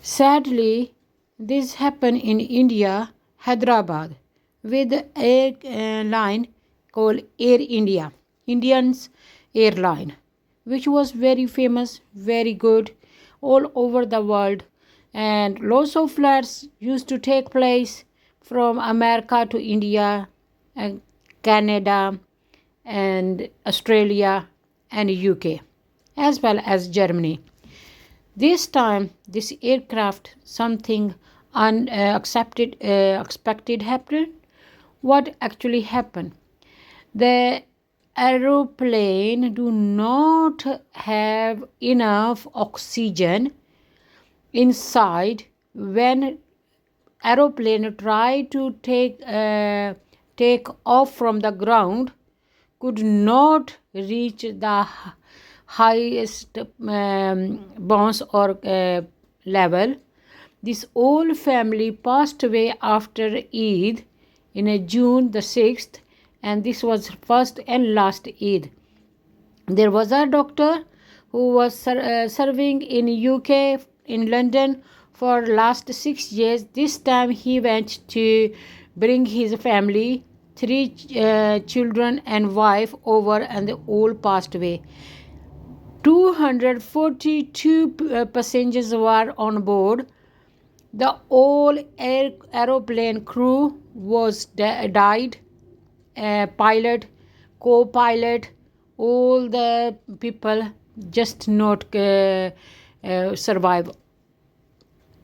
Sadly, this happened in India, Hyderabad, with a line called Air India, Indians airline, which was very famous, very good all over the world. And lots of flights used to take place from America to India and Canada and Australia and UK as well as Germany. This time, this aircraft, something unaccepted, expected happened. What actually happened? The aeroplane do not have enough oxygen inside when aeroplane try to take off from the ground, could not reach the highest bounce or level. This whole family passed away after Eid in June the 6th, and this was first and last Eid. There was a doctor who was serving in UK in London for last 6 years. This time he went to bring his family, three children and wife over, and they all passed away. 242 passengers were on board. The whole aeroplane crew was died. Pilot, co-pilot, all the people just not survive.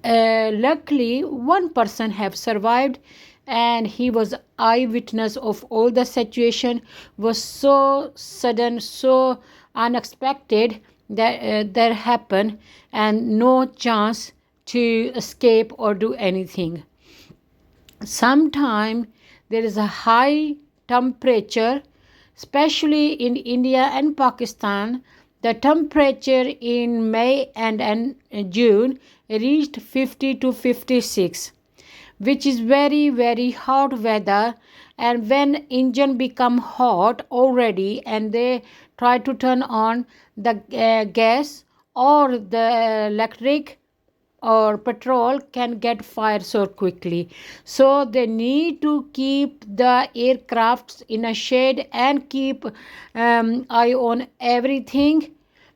Luckily, one person have survived, and he was eyewitness of all the situation. Was so sudden, so unexpected that happened, and no chance to escape or do anything. Sometime there is a high temperature, especially in India and Pakistan. The temperature in May and June reached 50 to 56, which is very hot weather. And when engine become hot already and they try to turn on the gas or the electric or petrol, can get fire so quickly. So they need to keep the aircrafts in a shade and keep eye on everything,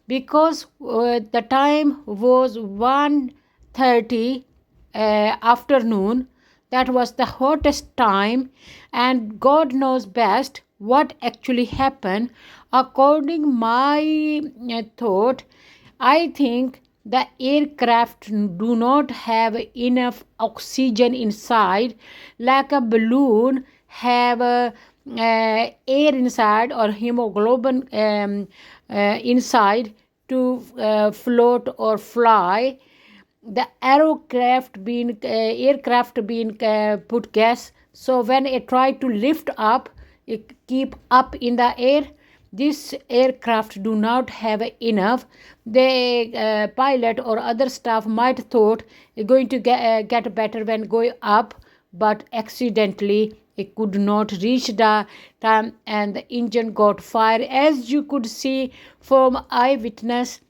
because the time was 1:30 afternoon. That was the hottest time, and God knows best what actually happened. According my thought, I think the aircraft do not have enough oxygen inside, like a balloon have air inside or hemoglobin inside to float or fly. The aircraft being put gas, so when it try to lift up, it keep up in the air. This aircraft do not have enough. The pilot or other staff might thought it going to get better when going up, but accidentally it could not reach the time and the engine got fire, as you could see from eyewitness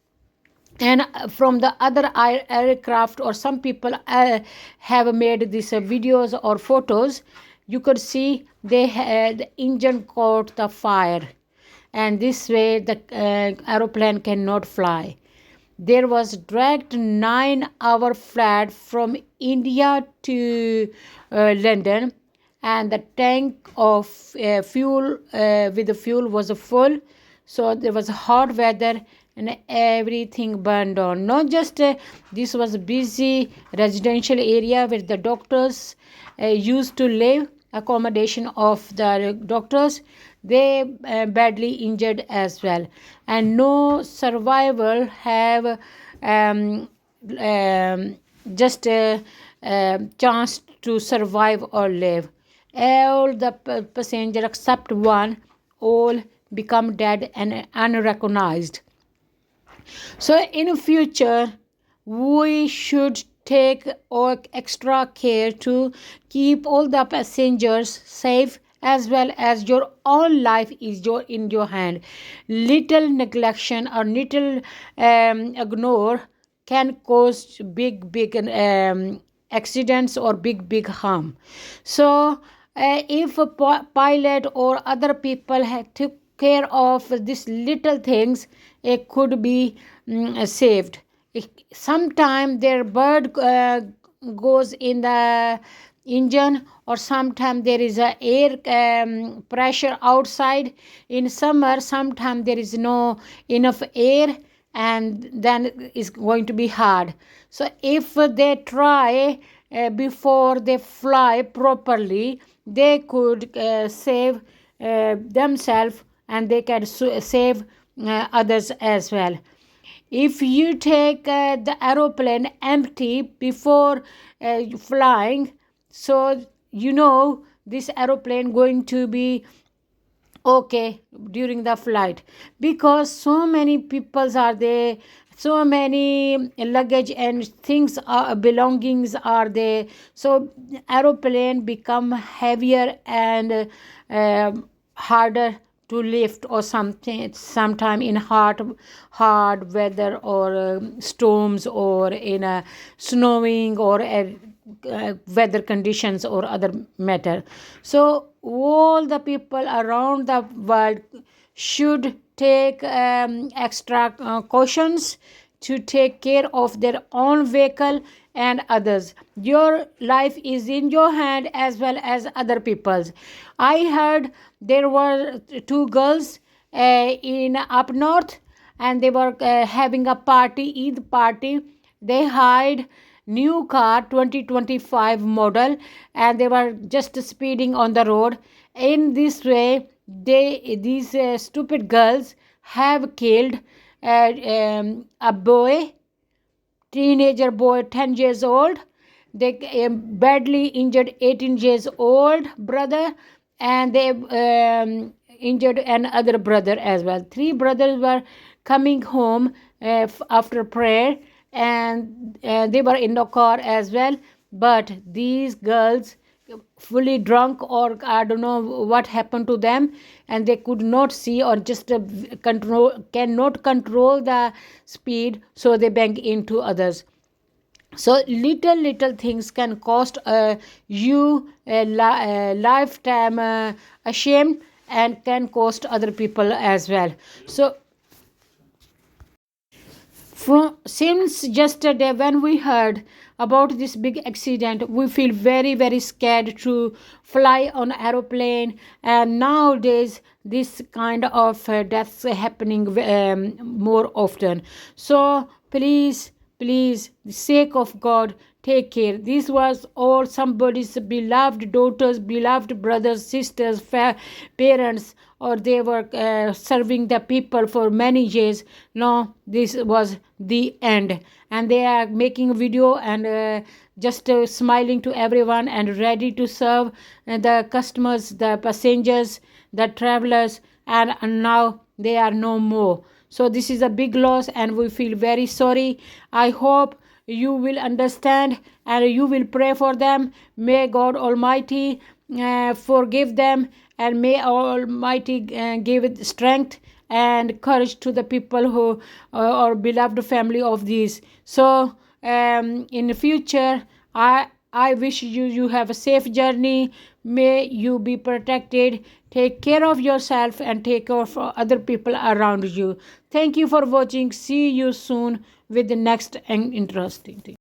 and from the other aircraft, or some people have made these videos or photos. You could see they had the engine caught the fire, and this way the aeroplane cannot fly. There was dragged 9-hour flight from India to London, and the tank of fuel with the fuel was full. So there was hot weather and everything burned on. Not just this was a busy residential area where the doctors used to live, accommodation of the doctors. They badly injured as well, and no survival have just a chance to survive or live. All the passenger except one, all become dead and unrecognized. So in future, we should take extra care to keep all the passengers safe, as well as your own life is in your hand. Little neglection or little ignore can cause big accidents or big harm. So if a pilot or other people had took care of these little things, it could be saved. Sometimes their bird goes in the engine, or sometimes there is a air pressure outside. In summer sometimes there is no enough air, and then it's going to be hard. So if they try before they fly properly, they could save themselves, and they can save others as well. If you take the aeroplane empty before flying, so this aeroplane going to be okay during the flight, because so many peoples are there, so many luggage and things are belongings are there. So aeroplane become heavier and harder to lift, or something sometime in hard weather, or storms, or in a snowing, or weather conditions or other matter. So all the people around the world should take extra cautions to take care of their own vehicle and others. Your life is in your hand as well as other people's. I heard there were two girls in up north, and they were having a party, Eid party. They hired new car 2025 model, and they were just speeding on the road. In this way, these stupid girls have killed a boy, teenager boy, 10 years old. They badly injured 18 years old brother, and they injured another brother as well. Three brothers were coming home after prayer, and they were in the car as well. But these girls fully drunk, or I don't know what happened to them, and they could not see, or just cannot control the speed, so they bang into others. So little things can cost you a lifetime shame, and can cost other people as well. So since yesterday when we heard about this big accident, we feel very scared to fly on aeroplane. And nowadays this kind of deaths happening more often. So please, the sake of God, take care. This was all somebody's beloved daughters, beloved brothers, sisters, parents, or they were serving the people for many years. No, this was the end, and they are making video and just smiling to everyone and ready to serve the customers, the passengers, the travelers, and now they are no more. So this is a big loss, and we feel very sorry. I hope you will understand and you will pray for them. May God Almighty forgive them, and may Almighty give it strength and courage to the people who are beloved family of these. So in the future, I wish you have a safe journey. May you be protected. Take care of yourself and take care of other people around you. Thank you for watching. See you soon with the next interesting thing.